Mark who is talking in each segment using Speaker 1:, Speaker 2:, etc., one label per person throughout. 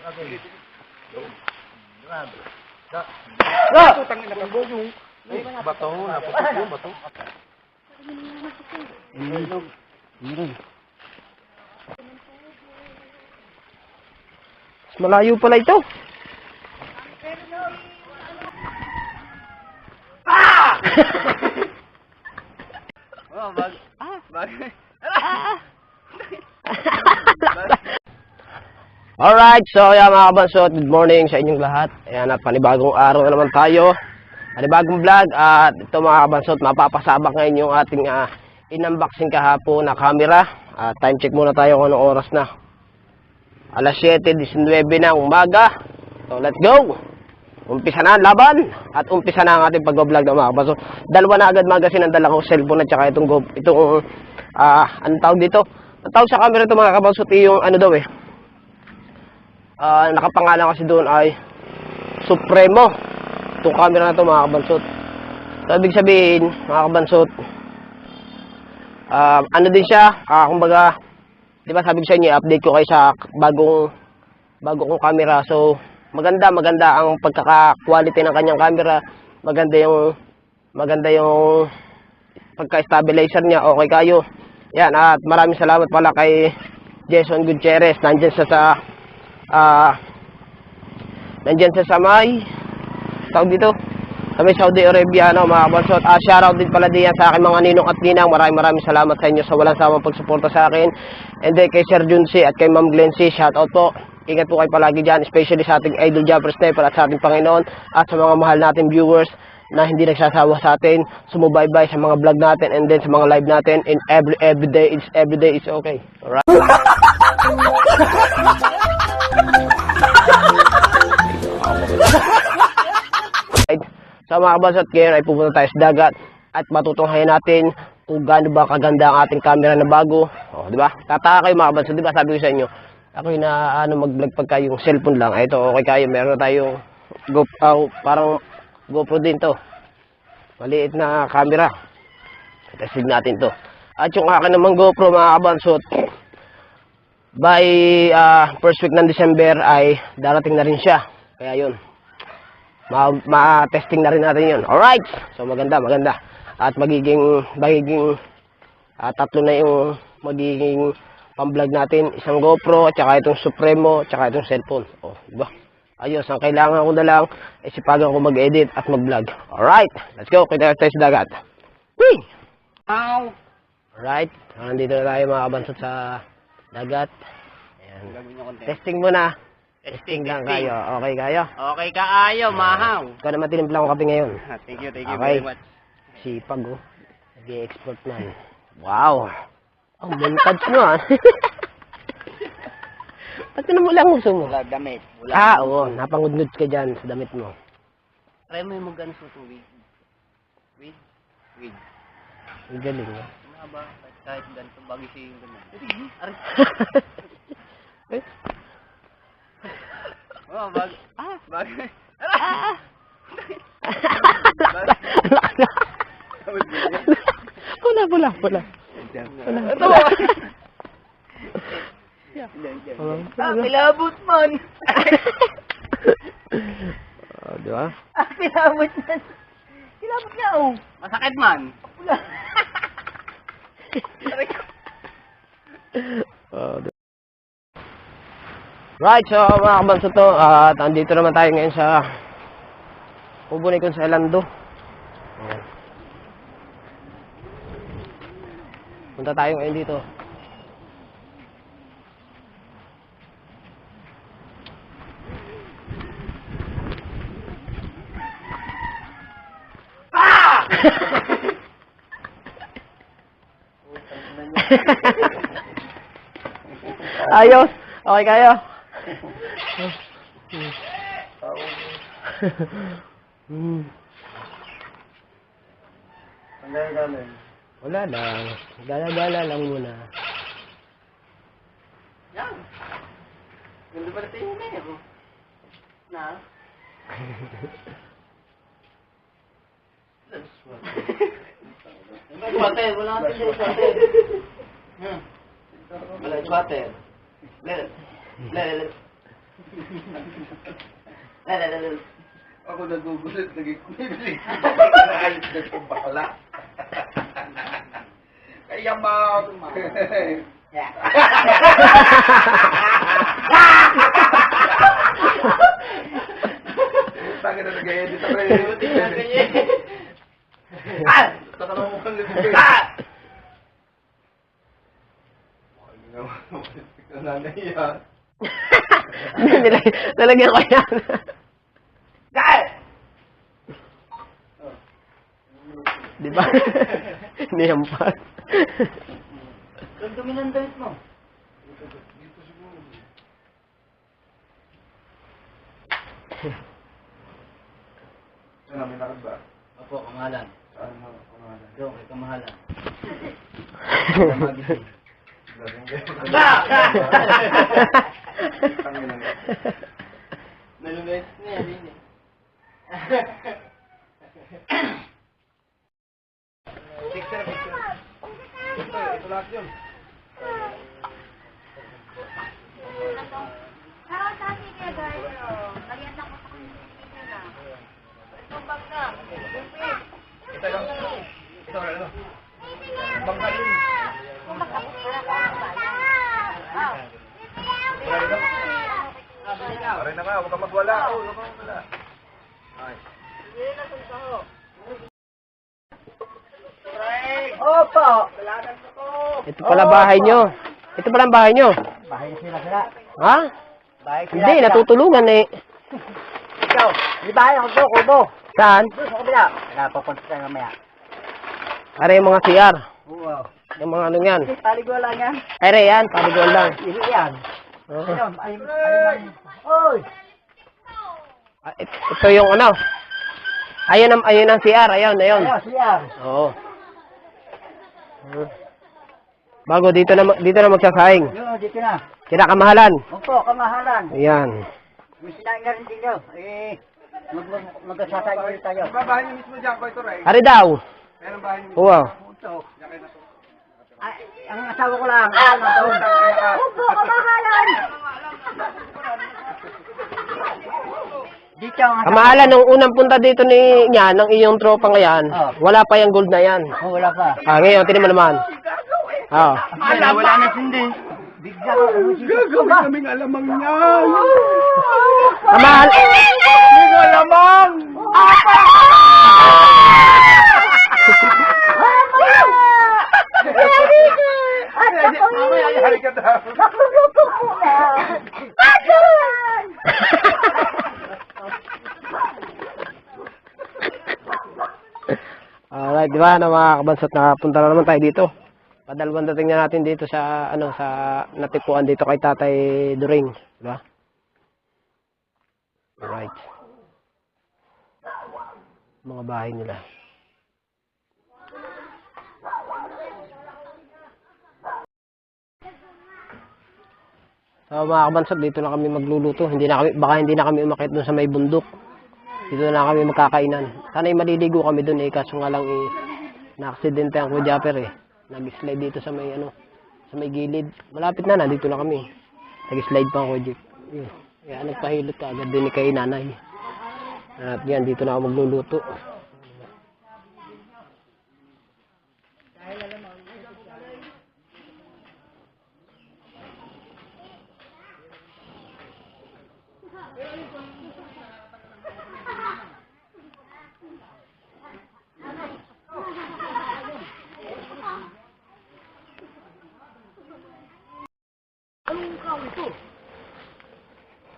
Speaker 1: Okay.
Speaker 2: Bato, napapot yung bato.
Speaker 1: Malayo pala ito.
Speaker 2: Ah! Oh,
Speaker 1: Alright, so yan mga kabansot, good morning sa inyong lahat. Ayan at panibagong araw na naman tayo. Panibagong vlog at ito mga kabansot, mapapasabak ngayon yung ating in-unboxing kahapon na camera. Time check muna tayo kung anong oras na. Alas 7:19 ng umaga. So let's go! Umpisa na ang laban at umpisa na ang ating pag-vlog na mga kabansot. Dalawa na agad magasin ang dala kong cellphone at saka itong anong tawag dito? Ang tawag sa camera ito mga kabansot yung ano daw nakapangalan kasi doon ay Supremo. Itong camera na ito mga kabansot. So ibig sabihin mga kabansot, ano din siya, kumbaga, di ba sabi ko sa inyo, update ko kayo sa bago kong camera. So maganda ang pagkaka-quality ng kanyang camera. Maganda yung pagka-stabilizer niya. Okay kayo. Yan, at maraming salamat pala kay Jason Gutierrez. Nandiyan sa may tawag dito sa may Saudi Arabia, mga kabansot. Shoutout din pala diyan sa aking mga ninong at ninang. Maraming salamat sa inyo sa walang sawang pagsuporta sa akin. And then kay Sir Junsi at kay Ma'am Glency, shoutout po. Ingat po kayo palagi dyan, especially sa ating idol Jumper Sniper at sa ating Panginoon at sa mga mahal nating viewers na hindi nagsasawa sa atin, sumubaybay sa mga vlog natin and then sa mga live natin. In every day it's okay. Alright? So mga kabansot, ngayon ay pupunta tayo sa dagat at matutunghayan natin kung gaano ba kaganda ang ating camera na bago. Di ba? Tataka kayo mga kabansot, di ba? Sabi ko sa inyo, ako yung mag-vlog pagka yung cellphone lang. Ito, okay kayo. Meron tayong parang GoPro din to. Maliit na camera. Testing natin to. At yung akin naman GoPro mga kabansot, by first week ng December ay darating na rin siya. Kaya yun, ma-testing na rin natin yun. Alright! So maganda. At magiging tatlo na yung magiging pang-vlog natin. Isang GoPro, at saka itong Supremo, at saka itong cellphone. Diba? Ayos, ang kailangan ko na lang ay sipagan ko mag-edit at mag-vlog. Alright! Let's go! Kita tayo sa dagat. Whee!
Speaker 2: Ow!
Speaker 1: Alright, nandito na tayo mga kabansot sa dagat. Ayan. Testing muna. Testing lang kayo. Okay kayo?
Speaker 2: Okay kaayo, mahaw.
Speaker 1: Ikaw naman tinimpla ko kape ngayon.
Speaker 2: Thank you
Speaker 1: Okay.
Speaker 2: very much.
Speaker 1: Sipag nag-i-export man. Wow! Ang montage mo Ba't na mula ang uso mo?
Speaker 2: Wala damit.
Speaker 1: Oo. Napangudnud ka dyan sa damit mo.
Speaker 2: Try mo yung mag-ano sa wig. Wig.
Speaker 1: Ang galing mo.
Speaker 2: Ano ba? Kahit ganito, bagay siya yung ganun. Aray. Oh, bagay. Bagay.
Speaker 1: Pula.
Speaker 2: Ito ba? Pilabot man.
Speaker 1: Di ba?
Speaker 2: Pilabot man. Pilabot nga masakit man. Pula.
Speaker 1: Right, so mga kabansot to, at andito naman tayo ngayon sa Pubunikon sa Elando. Punta tayo ngayon dito. Ayos. Okay kayo? Wala lang. Gala-gala lang muna.
Speaker 2: Yan. Ganda pala tayo ngayon. Na? Water. Wala natin dito water. Wala water. Let. Ako nagugulat, nagikumilig. Ayos na itong bakla. Kaya Taka na nag-edit ako eh. Buti na ganyan. Taka na mukhang nag-edit. Ikaw na yan.
Speaker 1: Nalagyan ko yan. Di ba? Niyampas.
Speaker 2: Ang dumi ng damit mo. Ano, may lakad ba?
Speaker 3: Opo, kamahalan.
Speaker 2: Saan mo? Kamahalan.
Speaker 3: Doon, kay kamahalan.
Speaker 2: Nalungayas na yan, yun eh. Picture. Ito lahat yun. Ito lang. Ito lang. Bangka yun. Pare na ka, huwag kang magwala. Ay. Opo!
Speaker 1: Ito pala bahay nyo. Ito pala ang bahay nyo.
Speaker 2: Bahay na sila.
Speaker 1: Ha?
Speaker 2: Bahay
Speaker 1: Hindi, natutulungan eh.
Speaker 2: Ikaw, di bahay ako doon, kubo.
Speaker 1: Saan?
Speaker 2: Doon sa kabila. Napapunta tayo mamaya.
Speaker 1: Are yung mga CR.
Speaker 2: Oo.
Speaker 1: Yung mga ano yan.
Speaker 2: Paligo lang yan.
Speaker 1: Are yan, paliguan lang.
Speaker 2: Ihi yan.
Speaker 1: Oo.
Speaker 2: Ayun, ayun. Oy!
Speaker 1: Ah, ito yung ano. Ayun ang CR. Ayun.
Speaker 2: Ayun, siya.
Speaker 1: Oo. Bago dito na magsasaing.
Speaker 2: Yun, dito na.
Speaker 1: Kinakamahalan.
Speaker 2: Opo, kamahalan.
Speaker 1: Ayan.
Speaker 2: Yung sinain na rin din nyo. Magkasasay tayo. Babahay niyo mismo dyan, Koy Turay.
Speaker 1: Are daw.
Speaker 2: Meron bahay niyo
Speaker 1: Oo.
Speaker 2: Ito. Ay, ang asawa ko lang. Opo, kamahalan. Dito ang asawa.
Speaker 1: Kamahalan, nung unang punta dito ni niya, ng iyong tropa ngayon,
Speaker 2: Oh.
Speaker 1: wala pa yung gold na yan.
Speaker 2: Oh, wala pa.
Speaker 1: Ngayon, tinan mo naman. Oo.
Speaker 2: Wala na sindi. Bigla ko. Gagawin kaming alamang yan.
Speaker 1: Kamahal.
Speaker 2: Hindi ko alamang.
Speaker 1: Alright, di ba, na mga kabansot, nakapunta na naman tayo dito. Padalawang dating na natin dito sa, sa natipuan dito kay Tatay During, di ba? Alright. Mga bahay nila. So mga kabansot, dito na kami magluluto. Baka hindi na kami umakyat doon sa may bundok. Dito na kami magkakainan. Sana'y maliligo kami doon kaso nga lang na-aksidente ang Kuya eh. Nag-slide dito sa may sa may gilid. Malapit na, dito na kami. Nag-slide pa ang Kuya. Kaya nagpahilot ka agad din kay nanay. At yan, dito na ako magluluto.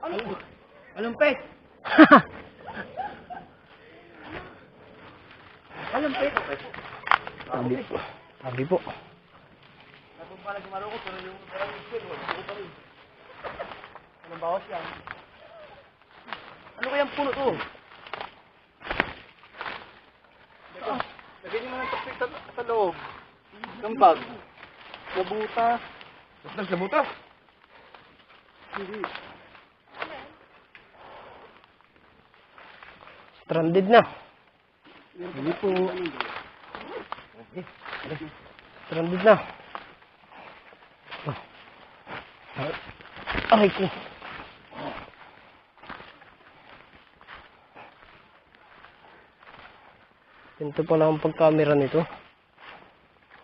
Speaker 2: Alumpit. Alumpit.
Speaker 1: Sabi po.
Speaker 2: Natong pala gumalo ko, pero yung maraming skill, wala ko pa rin. Anong bawas yan? Ano kayang puno to? Lagyan nyo mo ng tupik sa loob. Kambag. Labuta. Labuta? Hindi.
Speaker 1: Stranded na.
Speaker 2: Hindi po.
Speaker 1: Stranded na. Aray ko. Ganito pala ang pag-camera nito.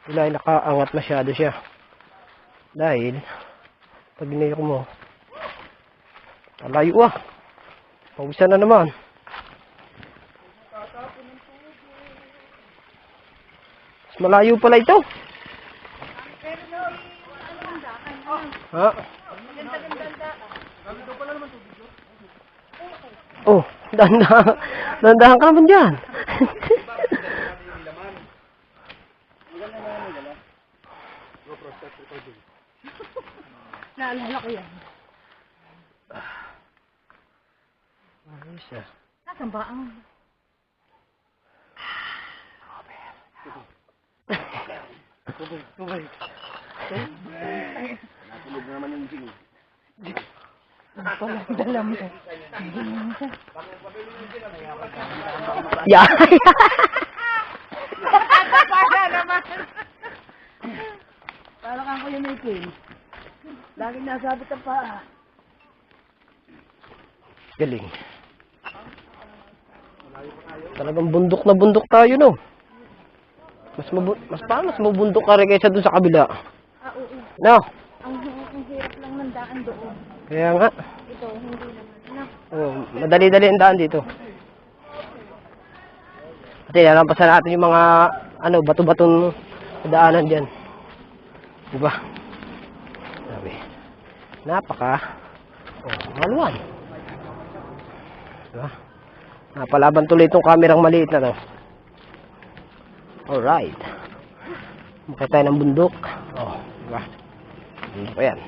Speaker 1: Wala, nakaangat masyado siya. Dahil, pag inayok mo, malayo ah. Pawisan na naman. Mas malayo pala ito. Ha? Oh, dahan-dahan ka naman dyan.
Speaker 3: Naalala ko yan.
Speaker 1: Ayos ah.
Speaker 3: Nasaan ba ang...
Speaker 2: Tubay. Natulog na naman yung jing.
Speaker 3: Pala, dala mo.
Speaker 1: Yeah.
Speaker 3: Para naman. Parang ako yung may kin. Laging nasabit ang paa.
Speaker 1: Galing. Talagang bundok na bundok tayo, no? Mas mabundok ka rin kaysa doon sa kabila.
Speaker 3: Oo.
Speaker 1: No?
Speaker 3: Ang hirap lang ng daan doon.
Speaker 1: Kaya nga.
Speaker 3: Ito, hindi naman. Ano?
Speaker 1: Oh, madali-dali ang daan dito. Kasi nalampasan natin yung mga bato-batong daanan diyan. Diba? Sabi. Maluwan. Diba? Napalaban tuloy itong kamerang maliit na to. Alright. Makita tayo ng bundok. Oh, diba? Bundok yan.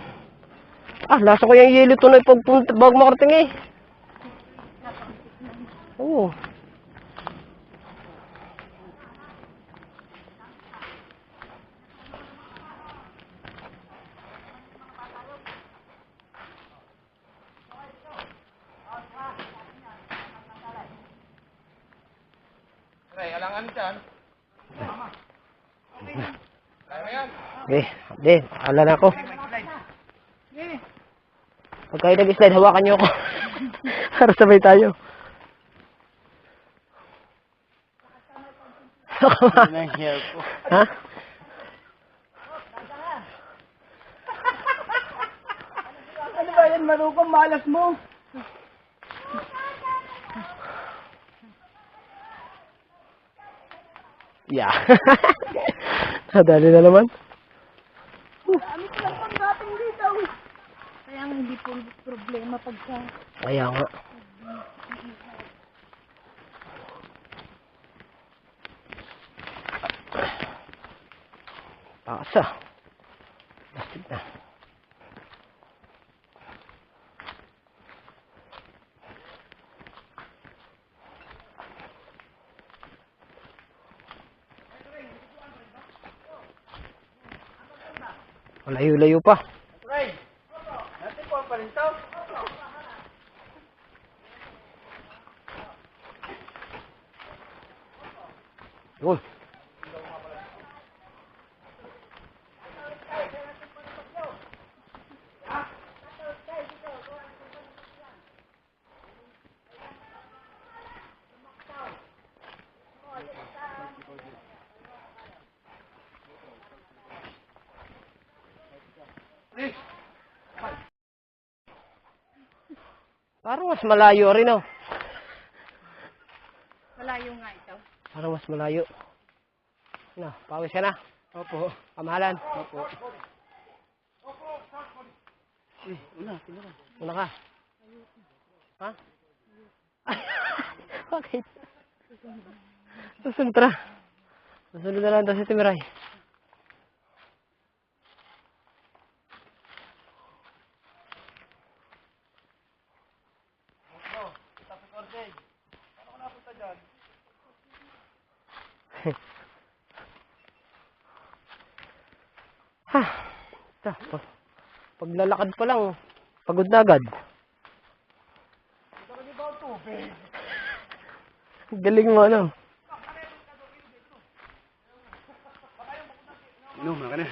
Speaker 1: Lasa ko yung yelo to na ipagpunta bago makarating eh. Oo.
Speaker 2: Ray, alangan dyan. Kaya mo yan.
Speaker 1: Okay, alala ko. Pag kayo nag-slide, hawakan niyo ako. Para sabay tayo.
Speaker 2: Hindi na yung hair ko.
Speaker 1: Ha?
Speaker 3: Ano ba yan, marupang malas mo?
Speaker 1: Yeah. Nadali na naman.
Speaker 3: Dami ko lang pang dating dito. Kaya nga hindi po problema pagka...
Speaker 1: Kaya nga. Taas ah. Plastic na. Malayo-layo pa.
Speaker 2: Ray, natin po ang palintaw.
Speaker 1: Yun.
Speaker 2: Please.
Speaker 1: Parang mas malayo rin oh.
Speaker 3: Malayo nga ito.
Speaker 1: Parang mas malayo. Na, pawis ka na.
Speaker 2: Opo.
Speaker 1: Kamahalan.
Speaker 2: Opo. Una.
Speaker 1: Una ka. Ha? Bakit? Susunod tara. Susunod na lang daw si Timiray.
Speaker 2: Tapos order. Paano ko napunta dyan?
Speaker 1: Ha. Paglalakad pa lang, pagod na agad.
Speaker 2: Ito kasi ba ang tubig?
Speaker 1: Galing mo ano.
Speaker 2: Minom na ka na.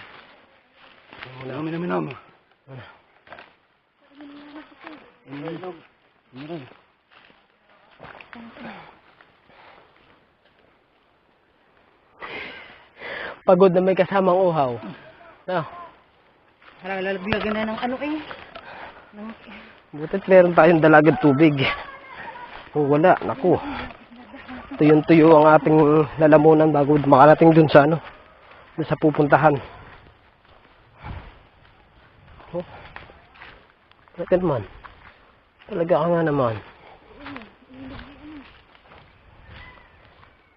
Speaker 2: Minom. Minom.
Speaker 1: pagod na may kasamang uhaw. No.
Speaker 3: Parang lalaglagan na ng ano eh.
Speaker 1: Butit meron tayong dalagad tubig. Kung wala, naku. Tuyon-tuyo ang ating lalamunan bago makarating dun sa ano. Dun sa pupuntahan. Oh. Talaga naman. Talaga ka nga naman.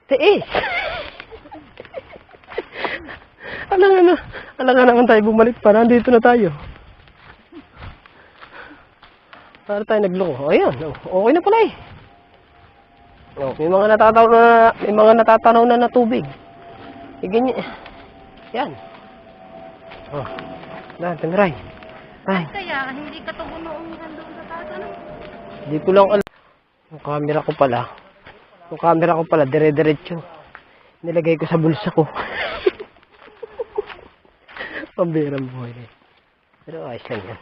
Speaker 1: Tiis! Alangan naman tayo bumalik pa. Nandito na tayo. Para tayo nagloko. Ayan. Okay na pala eh. Oh, may mga natatanaw na tubig. E ganyan. Yan. Oh. Yan, tamiray. Ay,
Speaker 3: Kaya hindi ka tugon noong nandun sa taas ano?
Speaker 1: di ko lang alam. Yung camera ko pala, dire-diretso. Nilagay ko sa bulsa ko. Pambirang buhay na eh. Pero ayos lang yan.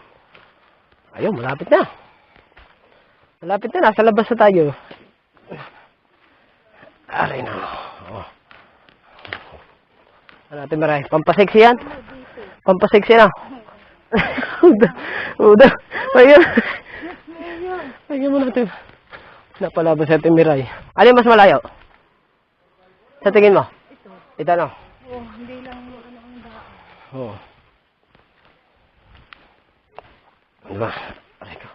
Speaker 1: Ayun, malapit na. Malapit na, nasa labas na tayo. Aray na. Oh. Ano natin maray? Pampaseksi yan? Pampaseksi na. Uda. Ayun. Ayun mo natin. Napalabas sa ating miray. Ano yung mas malayo? Sa tingin mo? Ito no?
Speaker 3: Oh, hindi lang ano ang daan.
Speaker 1: Oo. Ano ba? Aray ko.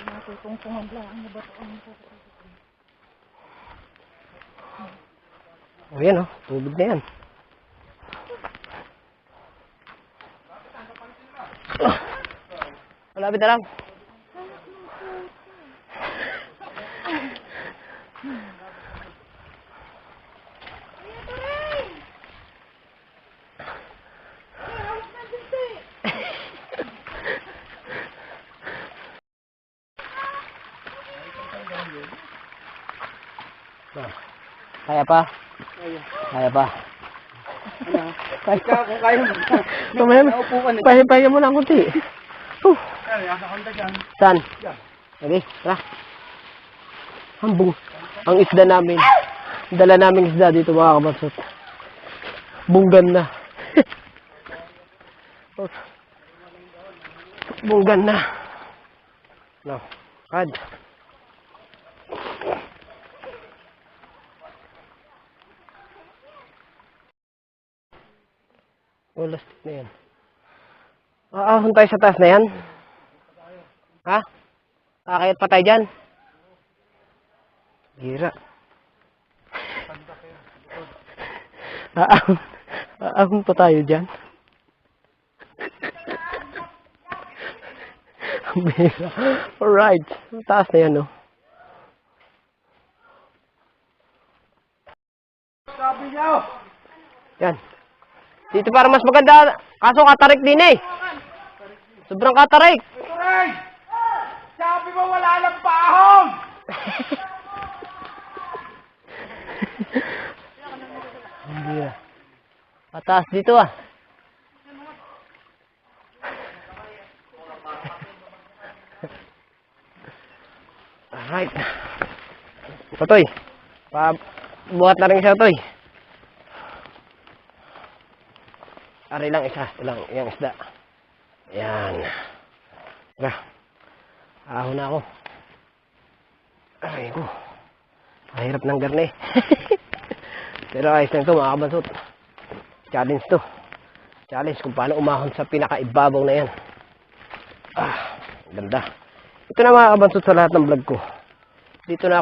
Speaker 3: Natutungtungan lang ang batoon ko.
Speaker 1: O yan o, tubig na yan. Malapit na lang. Kaya pa? Kaya pa.
Speaker 2: Ano? Ikaw, kung kaya mo.
Speaker 1: Pamaya mo.
Speaker 2: Naupo ka na.
Speaker 1: Pahipahinga mo lang kunti.
Speaker 2: Ano, nasa kanta dyan.
Speaker 1: Saan?
Speaker 2: Yan.
Speaker 1: Okay, tara. Hambong. Ang isda namin. Dala naming isda dito mga kabansot. Bunggan na. Bunggan na. No. Kad. Oh, lastik na yan. Aahon tayo sa taas na yan. Ha? Kakayat pa tayo dyan. Gira. Aahon pa tayo dyan. Bira. Alright. Taas na yan, no?
Speaker 2: Sabi niyo!
Speaker 1: Yan. Dito para mas maganda. Kaso katarik din eh. Sobrang katarik.
Speaker 2: Ito rin! Sabi mo wala lang paahon!
Speaker 1: Hindi ah. Pataas dito ah. Alright. Totoy. Buhat na rin siya, Toy. Aray lang isa. Ito lang. Yung isda. Ayan. Tara. Ahon na ako. Aray ko. Mahirap ng garne. Pero ayos lang ito mga kabansot. Challenge to. Challenge kung paano umahon sa pinakaibabaw na yan. Ganda. Ito na mga kabansot sa lahat ng vlog ko. Dito na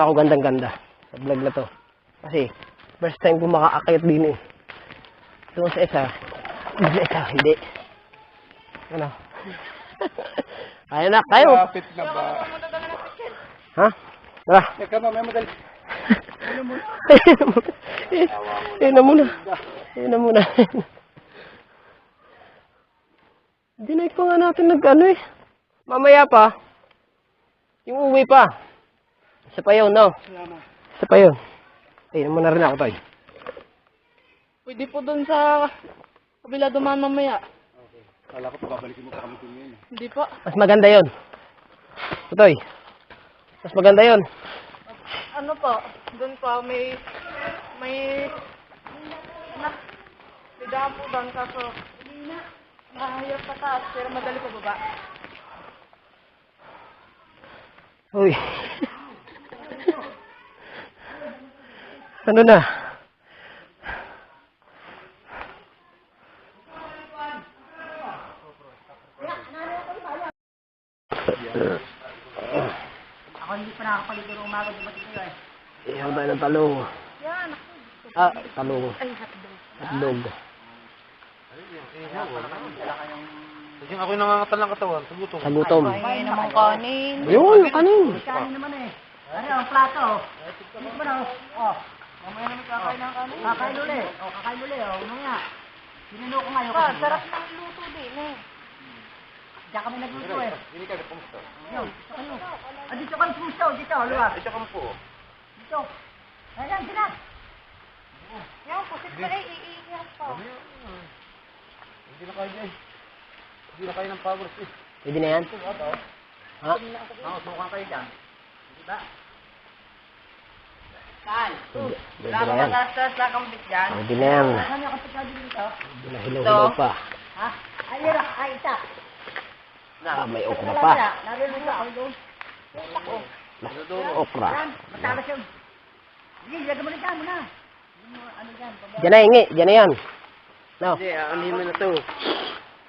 Speaker 1: ako gandang-ganda sa vlog na to. Kasi first time ko makaakyat din eh. Doon sa isa, hindi. Ano? Kaya na, kayo.
Speaker 2: Lapit na ba?
Speaker 1: Ha? Tara.
Speaker 2: Teka mo, may madali.
Speaker 1: Ayun na muna. Ayun na muna. Dinay pa nga natin nag-ano eh. Mamaya pa. Yung uwi pa. Isa pa yun, no?
Speaker 2: Salamat.
Speaker 1: Isa pa yun. Ayun muna rin ako, Toy.
Speaker 3: Pwede po doon sa kabila dumaan mamaya.
Speaker 2: Akala ko babalikin mo pa kami dun yun.
Speaker 3: Hindi po.
Speaker 1: Mas maganda yon. Tutoy. Mas maganda yon.
Speaker 3: Ano po? Doon po, may may daan po doon, kaso mahayap pa taas, pero madali pa baba.
Speaker 1: Uy. Ano na?
Speaker 3: Ako hindi pa nakakapaligo ng umaga, dumating kayo eh.
Speaker 1: Ihaw tayo ng talong.
Speaker 3: Yan,
Speaker 1: Ah, talong.
Speaker 3: ay, hotdog.
Speaker 1: Hotdog.
Speaker 2: Kasi ako yung nangangatal ng katawan, sa gutom.
Speaker 1: Sa gutom.
Speaker 3: Ay, naman kanin.
Speaker 1: Yun, kanin.
Speaker 3: Kanin naman eh. Ano, ang plato. Ano ba na? Oh. Mamaya namin kakain ng kanin. Kakain ulit. Oh, kakain ulit. Oh, mamaya. Sinuno ko ngayon. Pa, sarap ng luto din eh. Diyan kami nagluto eh.
Speaker 2: Hindi ka, kumusta?
Speaker 3: Yun, ano? Ah, dito kami puso. Dito, luwag.
Speaker 2: Ay, siya po.
Speaker 3: Dito. Ayan, sila. Yan, pusit pa eh. Iiyak pa.
Speaker 2: Hindi na kayo dyan. Hindi na kayo ng powers eh.
Speaker 1: Pwede na yan? Ha?
Speaker 3: Sukan kayo dyan. Diba? Saan?
Speaker 1: Pwede na yan.
Speaker 3: Sa kambit dyan.
Speaker 1: Pwede na yan.
Speaker 3: Saan yung kapitado dito?
Speaker 1: Pwede na hilaw-hilaw pa.
Speaker 3: Ha? Ayun, ay isa.
Speaker 1: Ah, may okra pa.
Speaker 3: Narinig ko ako doon.
Speaker 1: Okra.
Speaker 3: Matalas yun. Sige, lagyan mo rin dyan muna. Ano dyan?
Speaker 1: Diyan na, hingi. Diyan na yan. No.
Speaker 2: Hindi, aanihin mo na to.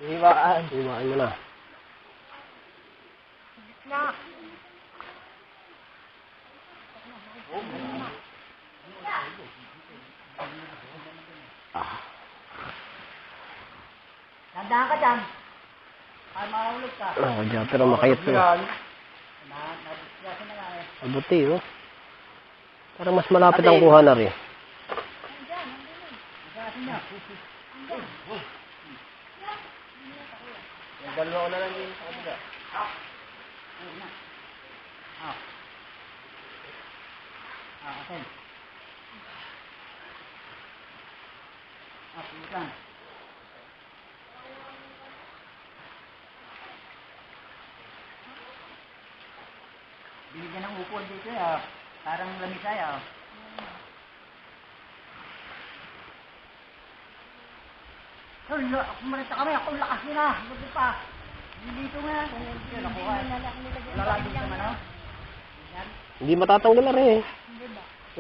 Speaker 2: Hiwaan.
Speaker 1: Iwaan mo na.
Speaker 3: Na.
Speaker 1: Ah.
Speaker 3: Tandaan ka dyan. Para makahulog ka.
Speaker 1: Oh, dyan, pero makayot to.
Speaker 3: Nadisgrasya na nga eh.
Speaker 1: Mabuti, oh. Parang mas malapit ang kuha na rin.
Speaker 3: Disgrasya niya.
Speaker 2: Yung dalawa ko na lang din sa kabila.
Speaker 3: Okay. Pilitan. Binigyan ng upuan dito eh. Parang lamisay ah. Kumarita kami, ako lakas nila. Hindi pa. Dito nga. Hindi nakuha. Lalagin ka man, no?
Speaker 1: Hindi matatanggal na rin, eh.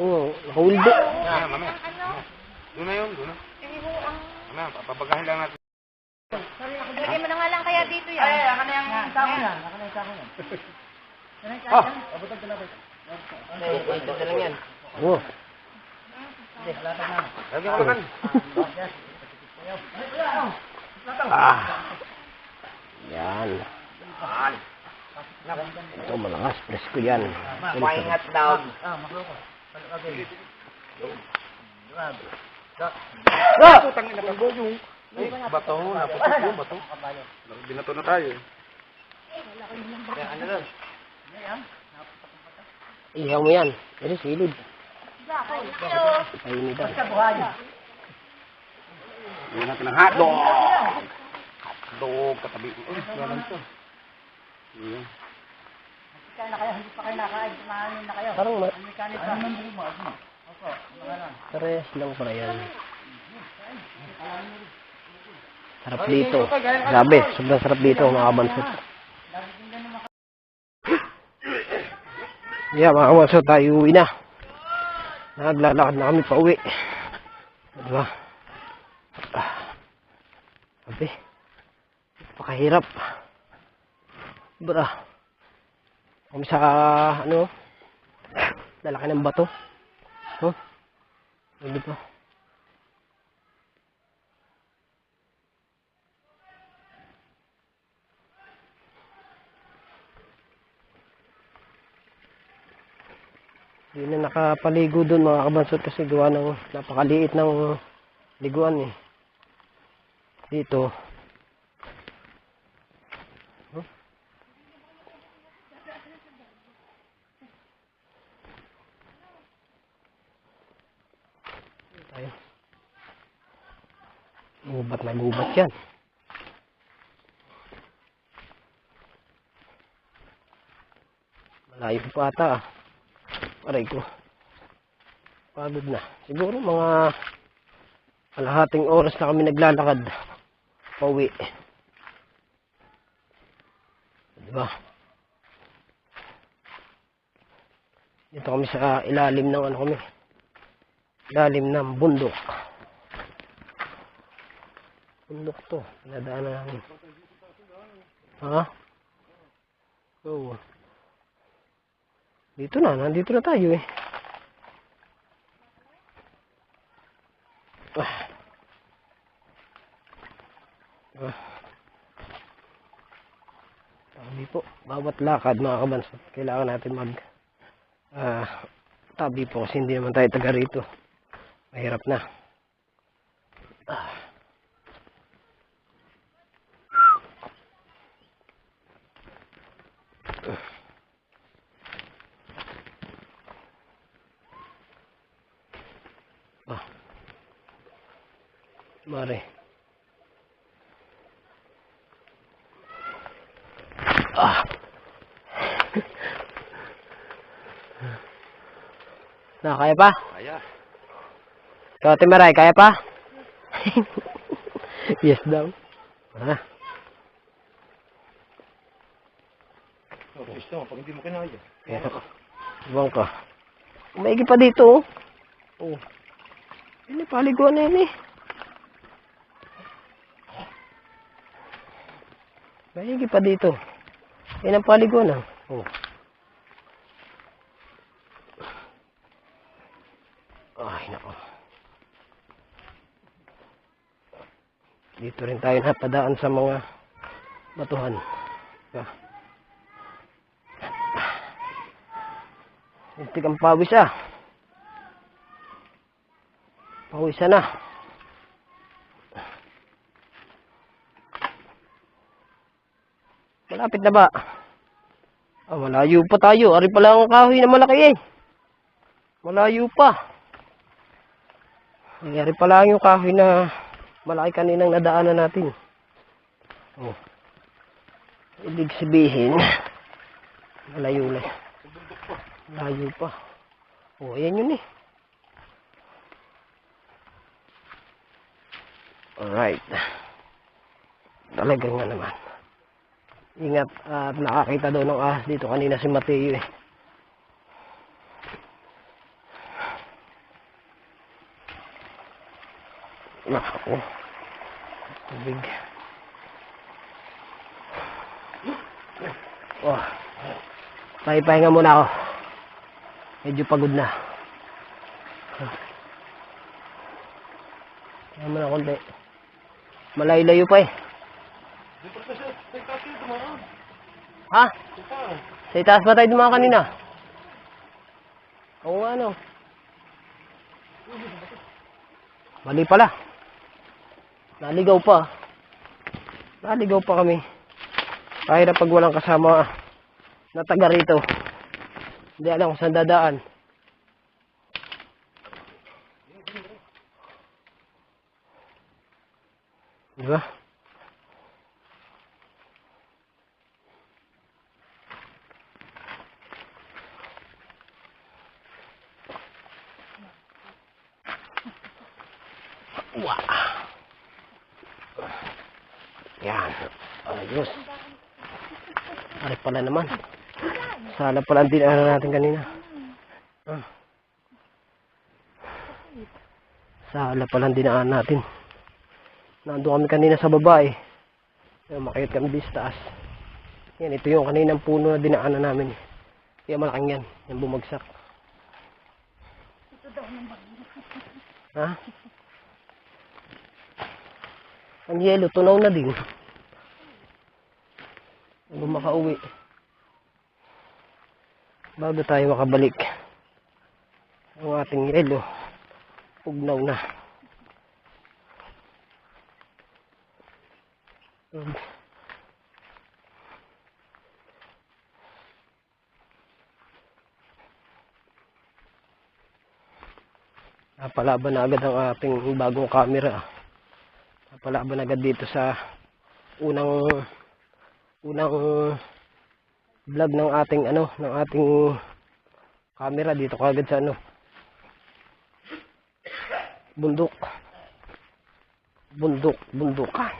Speaker 1: Oo, nakahuldo.
Speaker 2: Mamaya, mamaya. Doon na yun, doon na. Mamaya, papabagahin lang natin.
Speaker 3: Lagay mo na nga lang kaya dito yan. Ay, ako na yung sako yan. Ako na yung sako yan.
Speaker 2: Ah! Abutan ka na ba?
Speaker 1: Ito na lang yan. Oo.
Speaker 2: Lagyan ko lang.
Speaker 1: Ah. Yan. Ito, malakas. Presko yan.
Speaker 2: Paingat daw.
Speaker 1: Ah!
Speaker 2: Putang ina ko yung bato, naputok yung bato. Binato na tayo. Ano doon?
Speaker 1: Ihaw mo yan. Pero silid. Painitan.
Speaker 2: Hindi natin ng hotdog. Hotdog, katabi. Uy, walang to. Iya.
Speaker 3: Kaya na kayo, hindi pa kayo nakain. Kumahanin na kayo.
Speaker 1: Parang
Speaker 3: May kanin pa. Opo, mga
Speaker 1: pares lang pala yan. Sarap dito. Grabe, sobrang sarap dito mga kabansot. Yeah, mga kabansot, tayo uwi na. Naglalakad na kami pa uwi. Diba? Sabi, pakahirap. Bra. Kami sa, ano, lalaki ng bato. Huh? Hindi pa. Hindi na nakapaligo doon mga kabansot kasi gawa ng napakaliit ng liguan eh. Dito. Huh? Tayo. Gubat na gubat yan. Tayo pa ata. Aray ko. Pagod na. Siguro mga kalahating oras na kami naglalakad. Pauwi. Diba? Dito kami sa ilalim ng ano kami. Ilalim ng bundok. Bundok to. Nadaanan namin. Ha? Oo. Dito na. Nandito na tayo eh. Tabi po. Bawat lakad mga kabansot. Kailangan natin tabi po kasi hindi naman tayo taga rito. Mahirap na. Mare. Kaya pa?
Speaker 2: Kaya.
Speaker 1: Ikaw, Ate Maray, kaya pa? Yes daw.
Speaker 2: Gusto mo, pag hindi mo kinaya.
Speaker 1: Pero, ibang ka. Maigi pa dito, oh. Oh. Ini paliguan na yun, eh. Maigi pa dito. Yan ang paliguan, ah. Oh. Ay, nako. Dito rin tayo napadaan sa mga batuhan. Hintik ang pawis, ah. Pawisan na. Malapit na ba? Malayo pa tayo. Ari pala ang kahoy na malaki, eh. Malayo pa. Ari pala yung kahoy na malaki kaninang nadaanan natin. Oh. Ibig sabihin, malayo na. Malayo pa. Oh, ayan yun, eh. Alright. Talagang nga naman. Ingat at nakakita daw ng ahas dito kanina si Mateo, eh. Nako. Tubig. Oh. Pahinga muna ako. Medyo pagod na. Kaya mo na konti. Malayo-layo pa, eh. Ha? Sa itaas ba tayo dumaan kanina? Oo nga, no. Mali pala. Naligaw pa. Naligaw pa kami. Kahit pag walang kasama na taga rito. Hindi alam kung saan dadaan. Diba? Wow. Yan. Ayos. Ari pala naman. Sala pala ang dinaanan natin kanina. Sala pala ang dinaanan natin. Nandun kami kanina sa baba, eh. Makayot kami dito sa taas. Yan, ito yung kaninang puno na dinaanan namin. Kaya malaking yan. Yung bumagsak.
Speaker 3: Ito daw ng
Speaker 1: Ha? Ang yelo, tunaw na din. Bago makauwi. Bago tayo makabalik. Ang ating yelo, ugnaw na. Napalaban na agad ang ating bagong camera. Napalaban agad dito sa unang vlog ng ating ng ating camera dito kagad sa bundukan.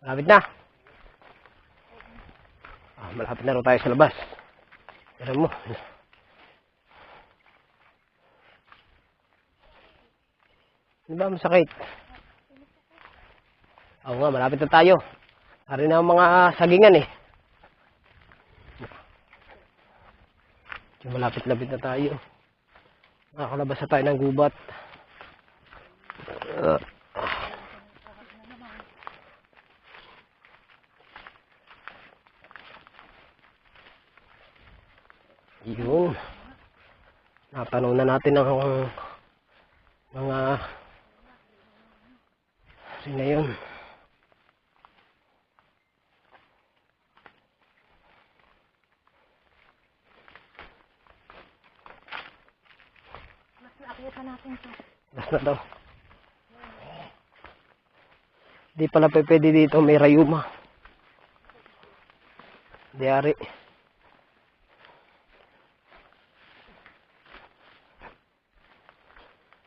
Speaker 1: Malapit na. Malapit na rin tayo sa labas. Pero mo. Di ba masakit? Oo nga, malapit na tayo. Ari na ang mga sagingan eh. Malapit-lapit na tayo. Nakakalabas na tayo ng gubat. Yun. Natanong na natin ang mga na yun. Last na daw. Di pala pwede dito, may rayuma. Diari.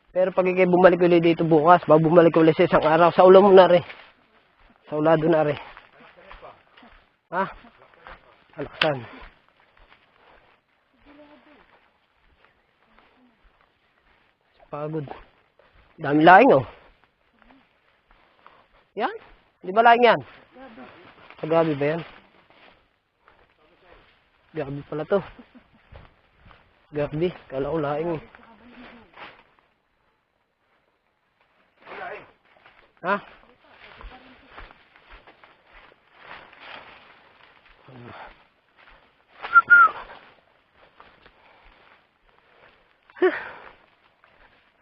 Speaker 1: Pero pag ikay bumalik ulit dito bukas, bumalik ulit sa isang araw, sa ulo mo na rin. Sa ulado na rin. Ha? Alaksan. Pagod. Dami laing oh. Yan? Di ba laing yan? Kagabi ba yan? Gabi pala to. Gabi. Kala ko laing eh. Ha?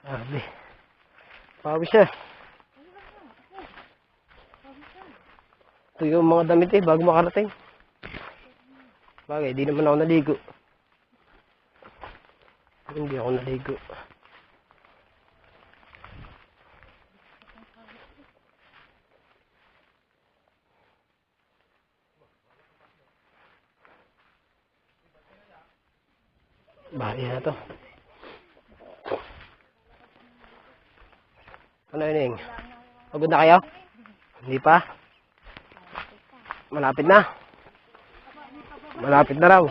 Speaker 1: Sabi. Pawis siya. Ito yung mga damit eh, bago makarating. Bagay, di naman ako naligo. Hindi ako naligo. Bahay na to. Ano yun? Pagod na kayo? Hindi pa? Malapit na. Malapit na raw.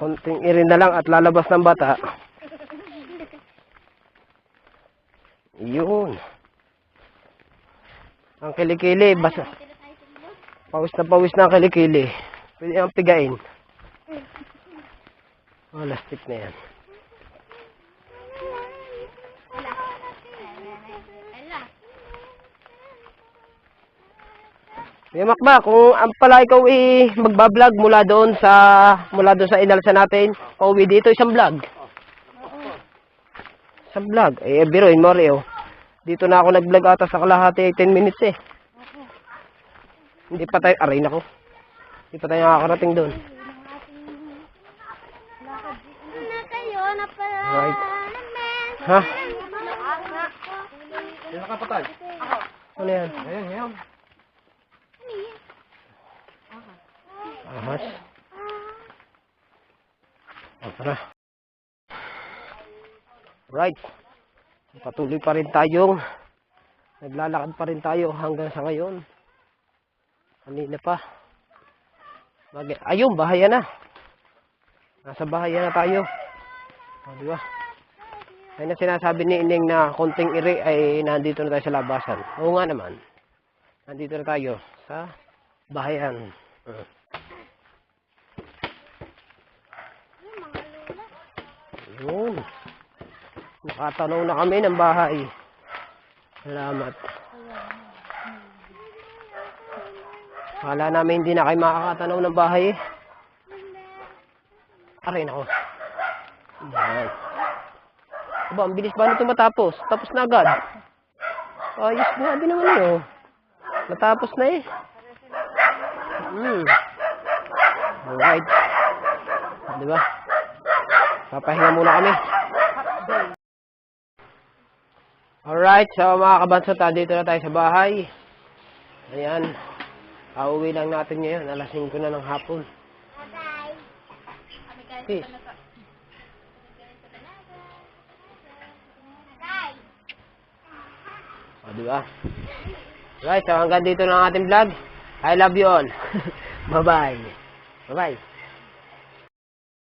Speaker 1: Konting irin na lang at lalabas ng bata. Yun. Ang kilikili. Basta. Pawis na ang kilikili. Pwede ang pigain. Lastik na yan. Makba, kung ang pala ikaw magbablog mula doon sa inalsa natin, pauwi dito isang vlog. Isang vlog. Biruin mo rin. Dito na ako nag-vlog ata sa kalahati 10 minutes eh. Hindi pa tayo, aray na ko. Hindi pa tayo nakakarating doon. Right. Ha?
Speaker 2: Yan nakapatay.
Speaker 1: Ano yan?
Speaker 2: Ayan, ngayon.
Speaker 1: Ahas. Tara. Right. Patuloy pa rin tayong naglalakad pa rin tayo hanggang sa ngayon. Kanina pa. Ayun, bahaya na. Nasa bahaya na tayo. Di ba? Ay na sinasabi ni Ining na konting iri ay nandito na tayo sa labasan. Oo nga naman. Nandito na tayo sa bahayan. Yun. Nakatanaw na kami ng bahay. Salamat. Kala namin hindi na kayo makakatanaw ng bahay eh. Aray na ko. Yan. Aba, ang bilis ba nito matapos? Tapos na agad. Ayos nga din naman yun. Natapos na eh. Alright. Di ba? Papahinga muna kami. Alright, so mga kabansot, dito na tayo sa bahay. Ayan. Pauwi lang natin ngayon. Alas 5 na ng hapon. Peace. O, diba? Right, so hanggang dito na ang ating vlog. I love you all. Bye-bye. Bye-bye.